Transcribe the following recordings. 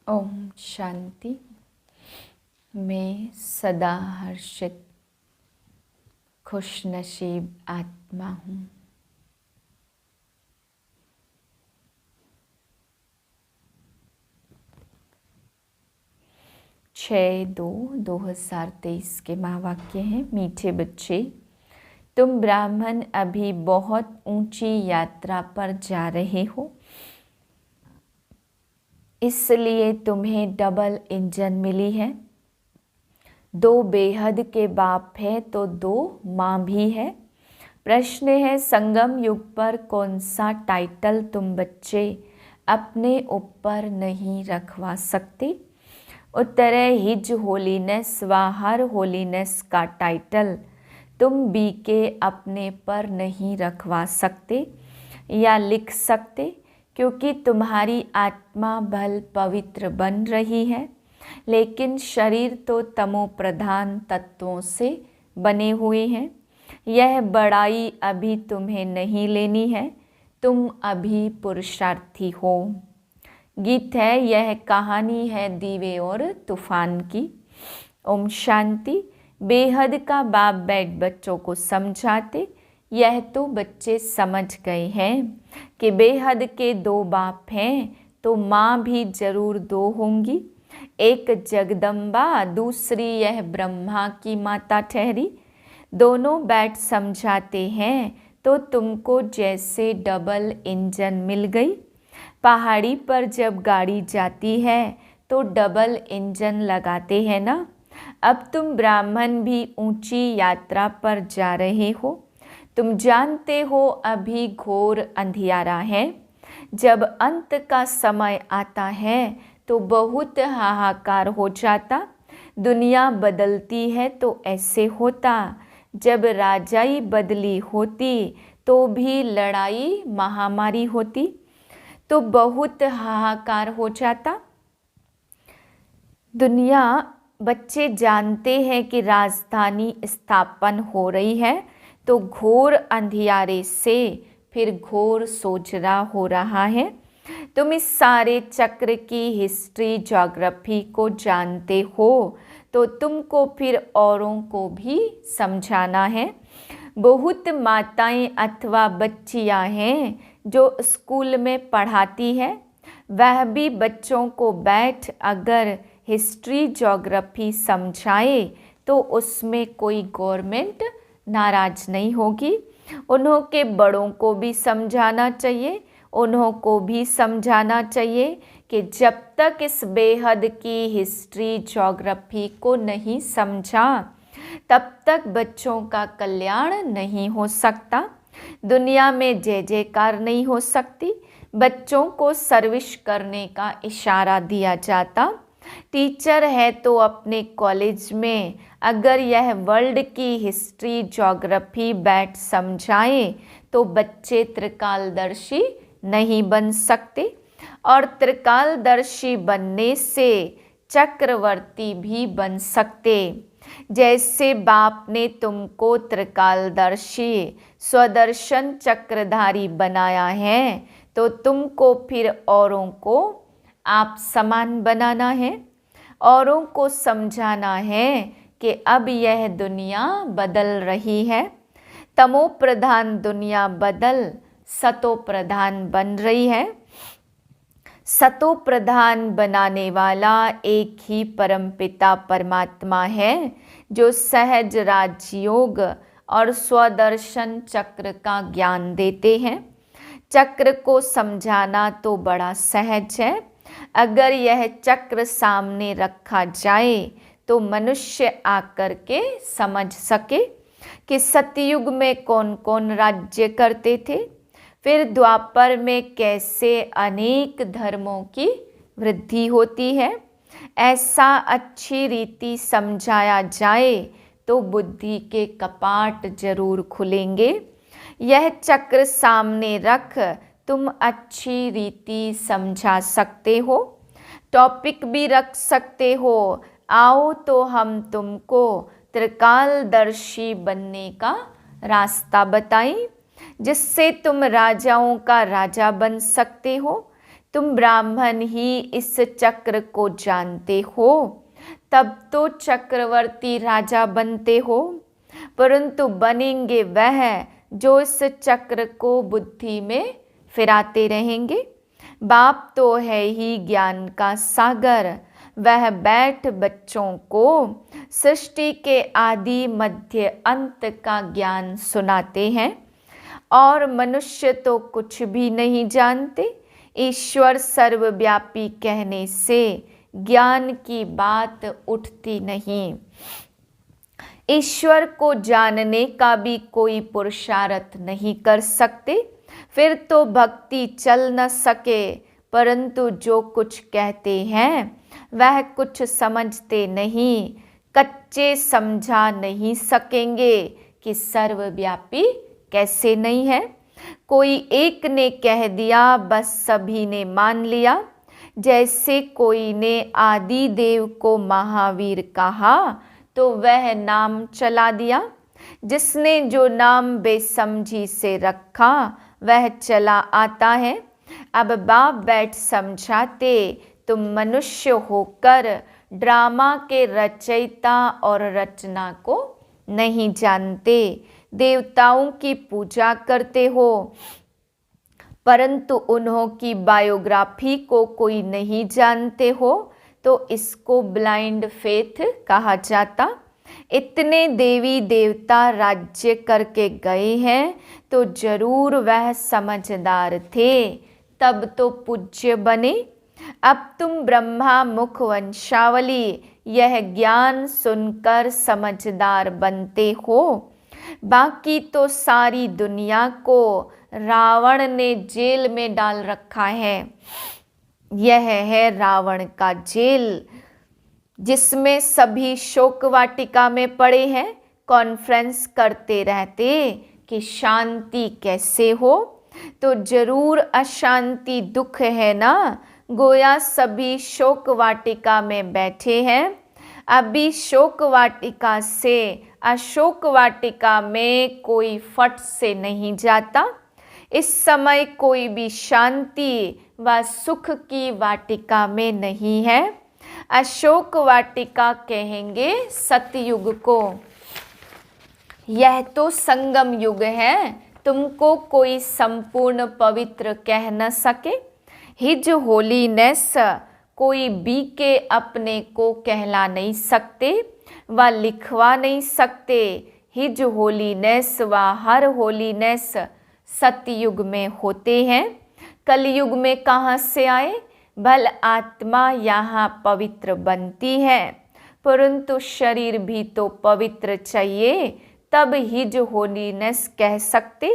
ओम शांति। मैं सदा हर्षित खुशनसीब आत्मा हूँ। छः दो 2023 के महावाक्य हैं। मीठे बच्चे, तुम ब्राह्मण अभी बहुत ऊंची यात्रा पर जा रहे हो, इसलिए तुम्हें डबल इंजन मिली है। दो बेहद के बाप है तो दो माँ भी है। प्रश्न है, संगम युग पर कौन सा टाइटल तुम बच्चे अपने ऊपर नहीं रखवा सकते? उत्तर है, हिज होलीनेस व हर होलीनेस का टाइटल तुम बी के अपने पर नहीं रखवा सकते या लिख सकते, क्योंकि तुम्हारी आत्मा बल पवित्र बन रही है, लेकिन शरीर तो तमो प्रधान तत्वों से बने हुए हैं। यह बड़ाई अभी तुम्हें नहीं लेनी है, तुम अभी पुरुषार्थी हो। गीत है, यह कहानी है दीवे और तूफान की। ओम शांति। बेहद का बाप बैठ बच्चों को समझाते, यह तो बच्चे समझ गए हैं कि बेहद के दो बाप हैं तो माँ भी जरूर दो होंगी। एक जगदम्बा, दूसरी यह ब्रह्मा की माता ठहरी। दोनों बैठ समझाते हैं तो तुमको जैसे डबल इंजन मिल गई। पहाड़ी पर जब गाड़ी जाती है तो डबल इंजन लगाते हैं ना। अब तुम ब्राह्मण भी ऊंची यात्रा पर जा रहे हो। तुम जानते हो अभी घोर अंधियारा है। जब अंत का समय आता है तो बहुत हाहाकार हो जाता। दुनिया बदलती है तो ऐसे होता। जब राजाई बदली होती तो भी लड़ाई महामारी होती, तो बहुत हाहाकार हो जाता। दुनिया बच्चे जानते हैं कि राजधानी स्थापन हो रही है, तो घोर अंधियारे से फिर घोर सोचरा हो रहा है। तुम इस सारे चक्र की हिस्ट्री ज्योग्राफी को जानते हो, तो तुमको फिर औरों को भी समझाना है। बहुत माताएं अथवा बच्चियां हैं जो स्कूल में पढ़ाती है, वह भी बच्चों को बैठ अगर हिस्ट्री ज्योग्राफी समझाए तो उसमें कोई गवर्नमेंट नाराज नहीं होगी। उन्हों के बड़ों को भी समझाना चाहिए, उन्हों को भी समझाना चाहिए कि जब तक इस बेहद की हिस्ट्री ज्योग्राफी को नहीं समझा तब तक बच्चों का कल्याण नहीं हो सकता। दुनिया में जय जयकार नहीं हो सकती। बच्चों को सर्विस करने का इशारा दिया जाता। टीचर है तो अपने कॉलेज में अगर यह वर्ल्ड की हिस्ट्री ज्योग्राफी बैठ समझाए तो बच्चे त्रिकालदर्शी नहीं बन सकते, और त्रिकालदर्शी बनने से चक्रवर्ती भी बन सकते। जैसे बाप ने तुमको त्रिकालदर्शी स्वदर्शन चक्रधारी बनाया है, तो तुमको फिर औरों को आप समान बनाना है। औरों को समझाना है कि अब यह दुनिया बदल रही है। तमो प्रधान दुनिया बदल सतो प्रधान बन रही है। सतो प्रधान बनाने वाला एक ही परमपिता परमात्मा है, जो सहज राजयोग और स्वदर्शन चक्र का ज्ञान देते हैं। चक्र को समझाना तो बड़ा सहज है। अगर यह चक्र सामने रखा जाए तो मनुष्य आकर के समझ सके कि सतयुग में कौन कौन राज्य करते थे, फिर द्वापर में कैसे अनेक धर्मों की वृद्धि होती है। ऐसा अच्छी रीति समझाया जाए तो बुद्धि के कपाट जरूर खुलेंगे। यह चक्र सामने रख तुम अच्छी रीति समझा सकते हो। टॉपिक भी रख सकते हो, आओ तो हम तुमको त्रिकालदर्शी बनने का रास्ता बताएं, जिससे तुम राजाओं का राजा बन सकते हो। तुम ब्राह्मण ही इस चक्र को जानते हो, तब तो चक्रवर्ती राजा बनते हो, परंतु बनेंगे वह जो इस चक्र को बुद्धि में फिराते रहेंगे। बाप तो है ही ज्ञान का सागर, वह बैठ बच्चों को सृष्टि के आदि मध्य अंत का ज्ञान सुनाते हैं। और मनुष्य तो कुछ भी नहीं जानते। ईश्वर सर्वव्यापी कहने से ज्ञान की बात उठती नहीं। ईश्वर को जानने का भी कोई पुरुषार्थ नहीं कर सकते, फिर तो भक्ति चल न सके। परंतु जो कुछ कहते हैं वह कुछ समझते नहीं, कच्चे समझा नहीं सकेंगे कि सर्वव्यापी कैसे नहीं है। कोई एक ने कह दिया, बस सभी ने मान लिया। जैसे कोई ने आदि देव को महावीर कहा तो वह नाम चला दिया। जिसने जो नाम बेसमझी से रखा वह चला आता है। अब बाप बैठ समझाते, तुम मनुष्य होकर ड्रामा के रचयिता और रचना को नहीं जानते। देवताओं की पूजा करते हो, परंतु उन्हों की बायोग्राफी को कोई नहीं जानते हो, तो इसको ब्लाइंड फेथ कहा जाता। इतने देवी देवता राज्य करके गए हैं तो जरूर वह समझदार थे, तब तो पूज्य बने। अब तुम ब्रह्मा मुख वंशावली यह ज्ञान सुनकर समझदार बनते हो। बाकी तो सारी दुनिया को रावण ने जेल में डाल रखा है। यह है रावण का जेल, जिसमें सभी शोक वाटिका में पड़े हैं, कॉन्फ्रेंस करते रहते कि शांति कैसे हो। तो जरूर अशांति दुख है ना। गोया सभी शोक वाटिका में बैठे हैं। अभी शोक वाटिका से अशोक वाटिका में कोई फट से नहीं जाता। इस समय कोई भी शांति व सुख की वाटिका में नहीं है। अशोक वाटिका कहेंगे सतयुग को। यह तो संगम युग है, तुमको कोई संपूर्ण पवित्र कह न सके। हिज होलीनेस कोई बी के अपने को कहला नहीं सकते व लिखवा नहीं सकते। हिज होलीनेस व हर होलीनेस सतयुग में होते हैं, कलयुग में कहाँ से आए। भल आत्मा यहाँ पवित्र बनती है, परंतु शरीर भी तो पवित्र चाहिए, तब हिज होलीनेस कह सकते।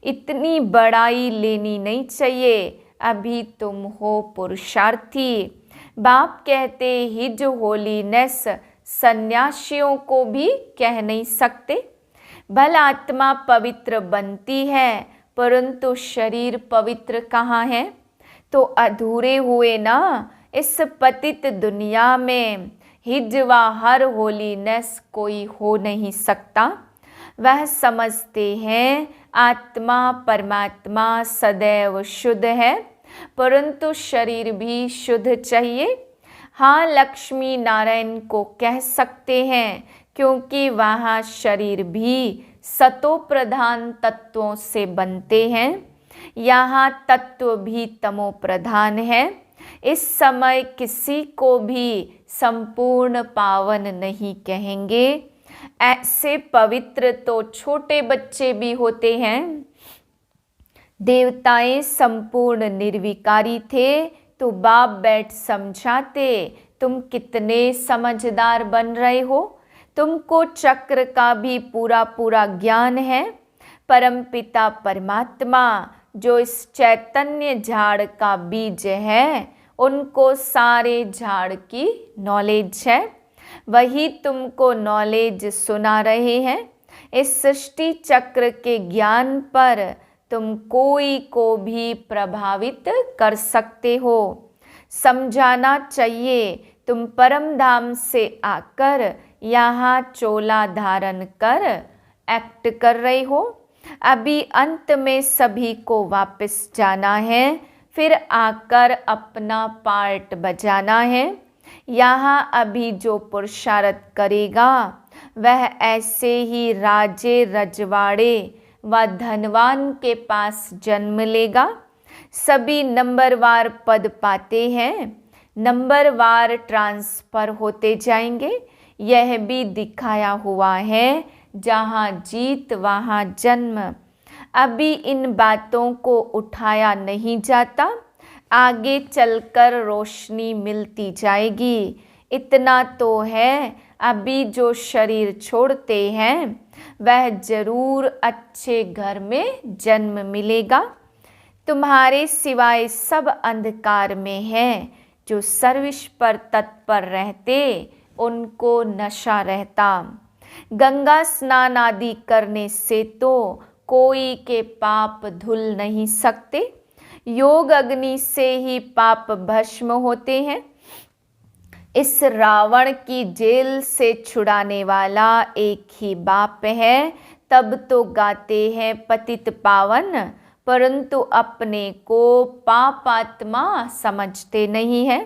इतनी बड़ाई लेनी नहीं चाहिए, अभी तुम हो पुरुषार्थी। बाप कहते हिज होलीनेस सन्यासियों को भी कह नहीं सकते। भल आत्मा पवित्र बनती है, परंतु शरीर पवित्र कहाँ है। तो अधूरे हुए ना इस पतित दुनिया में। हिज व हर होलीनेस कोई हो नहीं सकता। वह समझते हैं आत्मा परमात्मा सदैव शुद्ध है, परंतु शरीर भी शुद्ध चाहिए। हाँ, लक्ष्मी नारायण को कह सकते हैं, क्योंकि वहाँ शरीर भी सतो प्रधान तत्वों से बनते हैं। यहाँ तत्व भी तमो प्रधान है। इस समय किसी को भी संपूर्ण पावन नहीं कहेंगे। ऐसे पवित्र तो छोटे बच्चे भी होते हैं। देवताएं संपूर्ण निर्विकारी थे, तो बाप बैठ समझाते, तुम कितने समझदार बन रहे हो। तुमको चक्र का भी पूरा पूरा ज्ञान है। परमपिता परमात्मा जो इस चैतन्य झाड़ का बीज है, उनको सारे झाड़ की नॉलेज है। वही तुमको नॉलेज सुना रहे हैं। इस सृष्टि चक्र के ज्ञान पर तुम कोई को भी प्रभावित कर सकते हो। समझाना चाहिए, तुम परम धाम से आकर यहाँ चोला धारण कर एक्ट कर रहे हो। अभी अंत में सभी को वापस जाना है, फिर आकर अपना पार्ट बजाना है। यहाँ अभी जो पुरुषार्थ करेगा वह ऐसे ही राजे रजवाड़े व धनवान के पास जन्म लेगा। सभी नंबरवार पद पाते हैं, नंबरवार ट्रांसफर होते जाएंगे। यह भी दिखाया हुआ है, जहाँ जीत वहाँ जन्म। अभी इन बातों को उठाया नहीं जाता, आगे चलकर रोशनी मिलती जाएगी। इतना तो है, अभी जो शरीर छोड़ते हैं वह जरूर अच्छे घर में जन्म मिलेगा। तुम्हारे सिवाय सब अंधकार में हैं। जो सर्विस पर तत्पर रहते उनको नशा रहता। गंगा स्नान आदि करने से तो कोई के पाप धुल नहीं सकते। योग अग्नि से ही पाप भस्म होते हैं। इस रावण की जेल से छुड़ाने वाला एक ही बाप है। तब तो गाते हैं पतित पावन, परंतु अपने को पापात्मा समझते नहीं है।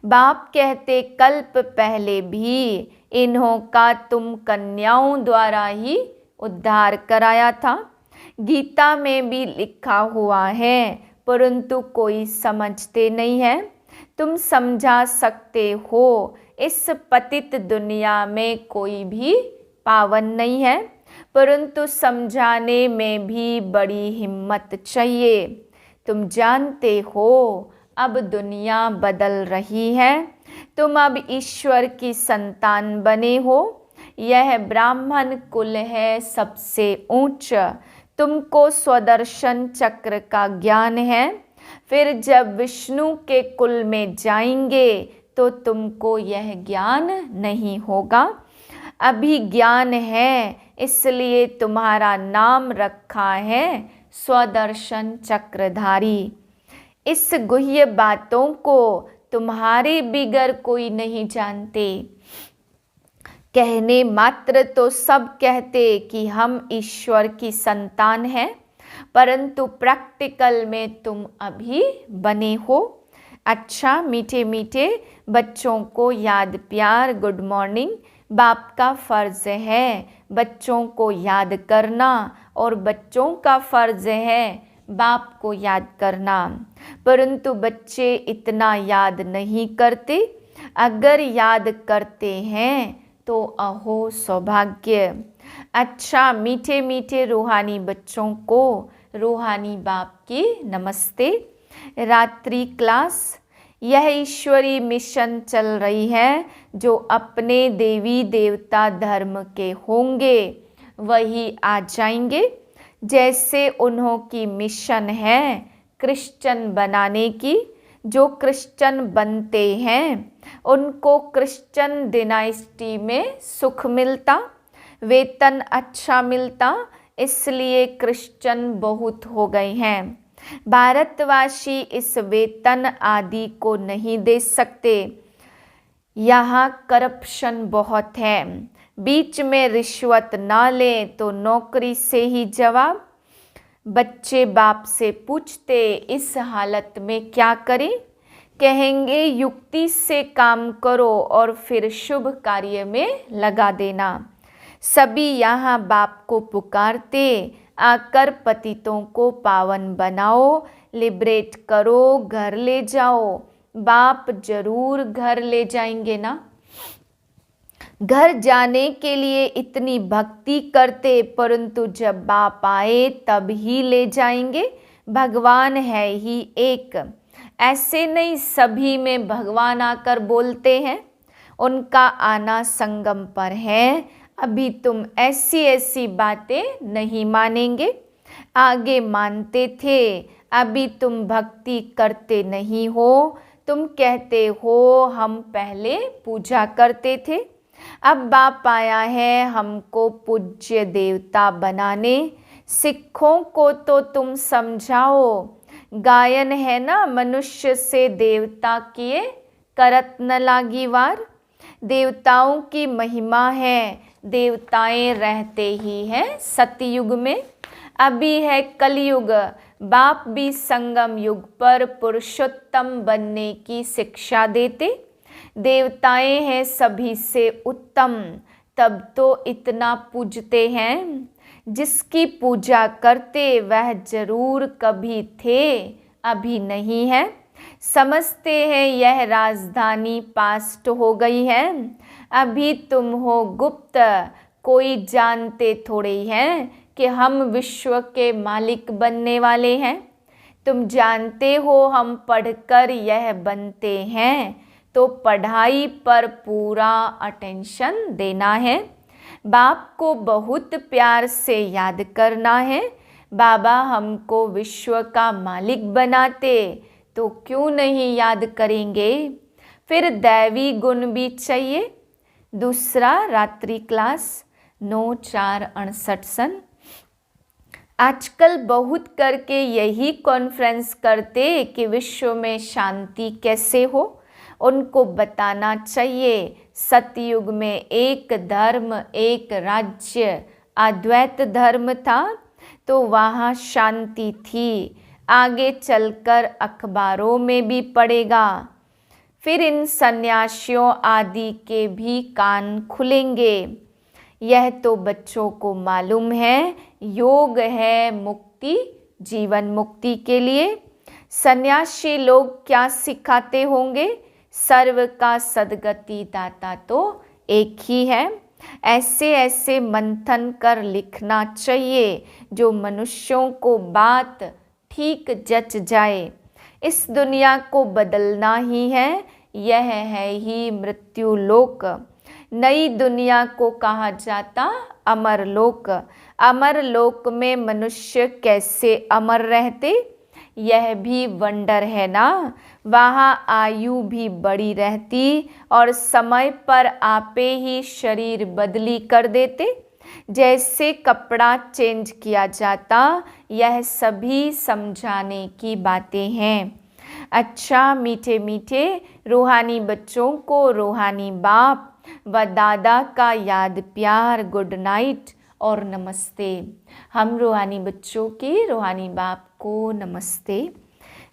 बाप कहते कल्प पहले भी इन्हों का तुम कन्याओं द्वारा ही उद्धार कराया था। गीता में भी लिखा हुआ है, परंतु कोई समझते नहीं है। तुम समझा सकते हो, इस पतित दुनिया में कोई भी पावन नहीं है, परंतु समझाने में भी बड़ी हिम्मत चाहिए। तुम जानते हो अब दुनिया बदल रही है। तुम अब ईश्वर की संतान बने हो। यह ब्राह्मण कुल है सबसे ऊंच। तुमको स्वदर्शन चक्र का ज्ञान है। फिर जब विष्णु के कुल में जाएंगे तो तुमको यह ज्ञान नहीं होगा। अभी ज्ञान है, इसलिए तुम्हारा नाम रखा है स्वदर्शन चक्रधारी। इस गुह्य बातों को तुम्हारे बिगर कोई नहीं जानते। कहने मात्र तो सब कहते कि हम ईश्वर की संतान हैं, परंतु प्रैक्टिकल में तुम अभी बने हो। अच्छा, मीठे मीठे बच्चों को याद प्यार गुड मॉर्निंग। बाप का फर्ज है बच्चों को याद करना, और बच्चों का फर्ज है बाप को याद करना, परंतु बच्चे इतना याद नहीं करते। अगर याद करते हैं तो अहो सौभाग्य। अच्छा, मीठे मीठे रूहानी बच्चों को रूहानी बाप की नमस्ते। रात्रि क्लास, यह ईश्वरी मिशन चल रही है। जो अपने देवी देवता धर्म के होंगे वही आ जाएंगे। जैसे उन्हों की मिशन है क्रिश्चियन बनाने की। जो क्रिश्चियन बनते हैं उनको क्रिश्चियन डिनाइस्टी में सुख मिलता, वेतन अच्छा मिलता, इसलिए क्रिश्चियन बहुत हो गए हैं। भारतवासी इस वेतन आदि को नहीं दे सकते। यहाँ करप्शन बहुत है। बीच में रिश्वत ना लें तो नौकरी से ही जवाब। बच्चे बाप से पूछते इस हालत में क्या करें? कहेंगे युक्ति से काम करो और फिर शुभ कार्य में लगा देना। सभी यहाँ बाप को पुकारते, आकर पतितों को पावन बनाओ, लिबरेट करो, घर ले जाओ। बाप जरूर घर ले जाएंगे ना। घर जाने के लिए इतनी भक्ति करते, परंतु जब बाप आए तब ही ले जाएंगे। भगवान है ही एक। ऐसे नहीं सभी में भगवान आकर बोलते हैं। उनका आना संगम पर है। अभी तुम ऐसी ऐसी बातें नहीं मानेंगे, आगे मानते थे। अभी तुम भक्ति करते नहीं हो। तुम कहते हो हम पहले पूजा करते थे। अब बाप आया है हमको पूज्य देवता बनाने। सिखों को तो तुम समझाओ। गायन है ना, मनुष्य से देवता किए करत न लागी वार। देवताओं की महिमा है, देवताएं रहते ही हैं सतयुग में। अभी है कलयुग, बाप भी संगम युग पर पुरुषोत्तम बनने की शिक्षा देते। देवताएं हैं सभी से उत्तम, तब तो इतना पूजते हैं। जिसकी पूजा करते वह जरूर कभी थे, अभी नहीं है। समझते हैं यह राजधानी पास्ट हो गई है, अभी तुम हो गुप्त, कोई जानते थोड़े ही हैं कि हम विश्व के मालिक बनने वाले हैं। तुम जानते हो हम पढ़कर यह बनते हैं, तो पढ़ाई पर पूरा अटेंशन देना है। बाप को बहुत प्यार से याद करना है। बाबा हमको विश्व का मालिक बनाते तो क्यों नहीं याद करेंगे। फिर दैवी गुण भी चाहिए। दूसरा रात्रि क्लास 9/4/68 सन। आजकल बहुत करके यही कॉन्फ्रेंस करते कि विश्व में शांति कैसे हो। उनको बताना चाहिए सतयुग में एक धर्म एक राज्य अद्वैत धर्म था, तो वहाँ शांति थी। आगे चलकर अखबारों में भी पड़ेगा। फिर इन सन्यासियों आदि के भी कान खुलेंगे। यह तो बच्चों को मालूम है, योग है मुक्ति, जीवन मुक्ति के लिए। सन्यासी लोग क्या सिखाते होंगे? सर्व का सद्गति दाता तो एक ही है। ऐसे ऐसे मंथन कर लिखना चाहिए जो मनुष्यों को बात ठीक जच जाए। इस दुनिया को बदलना ही है, यह है ही मृत्यु लोक। नई दुनिया को कहा जाता अमर लोक। अमर लोक में मनुष्य कैसे अमर रहते, यह भी वंडर है ना। वहाँ आयु भी बड़ी रहती और समय पर आपे ही शरीर बदली कर देते। जैसे कपड़ा चेंज किया जाता, यह सभी समझाने की बातें हैं। अच्छा मीठे मीठे रूहानी बच्चों को रूहानी बाप व दादा का याद प्यार, गुड नाइट और नमस्ते। हम रूहानी बच्चों की रूहानी बाप को नमस्ते।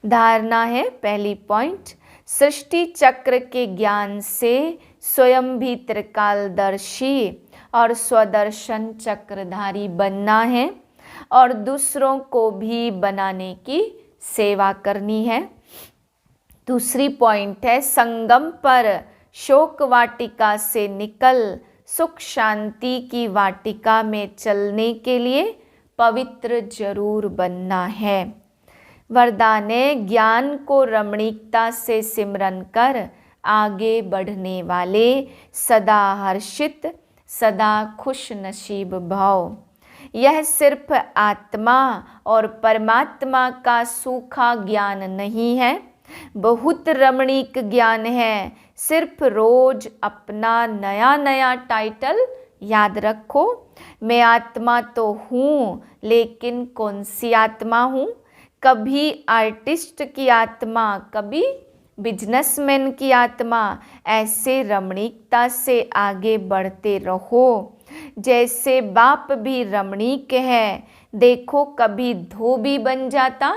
धारणा है पहली पॉइंट, सृष्टि चक्र के ज्ञान से स्वयं भी त्रिकालदर्शी और स्वदर्शन चक्रधारी बनना है और दूसरों को भी बनाने की सेवा करनी है। दूसरी पॉइंट है, संगम पर शोक वाटिका से निकल सुख शांति की वाटिका में चलने के लिए पवित्र जरूर बनना है। वरदान है, ज्ञान को रमणीकता से सिमरन कर आगे बढ़ने वाले सदा हर्षित सदा खुश नसीब भाव। यह सिर्फ आत्मा और परमात्मा का सूखा ज्ञान नहीं है, बहुत रमणीक ज्ञान है। सिर्फ रोज अपना नया नया टाइटल याद रखो। मैं आत्मा तो हूँ, लेकिन कौन सी आत्मा हूँ? कभी आर्टिस्ट की आत्मा, कभी बिजनेसमैन की आत्मा। ऐसे रमणीकता से आगे बढ़ते रहो। जैसे बाप भी रमणीक है, देखो कभी धोबी बन जाता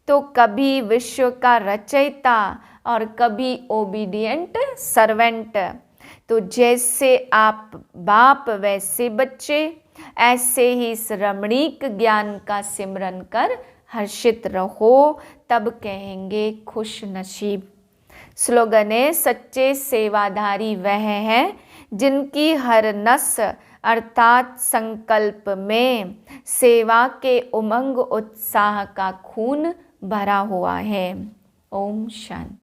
तो कभी विश्व का रचयिता और कभी ओबीडियंट सर्वेंट। तो जैसे आप बाप वैसे बच्चे, ऐसे ही इस रमणीक ज्ञान का सिमरन कर हर्षित रहो, तब कहेंगे खुश नसीब। स्लोगन है, सच्चे सेवाधारी वह है जिनकी हर नस अर्थात संकल्प में सेवा के उमंग उत्साह का खून भरा हुआ है। ओम शांति।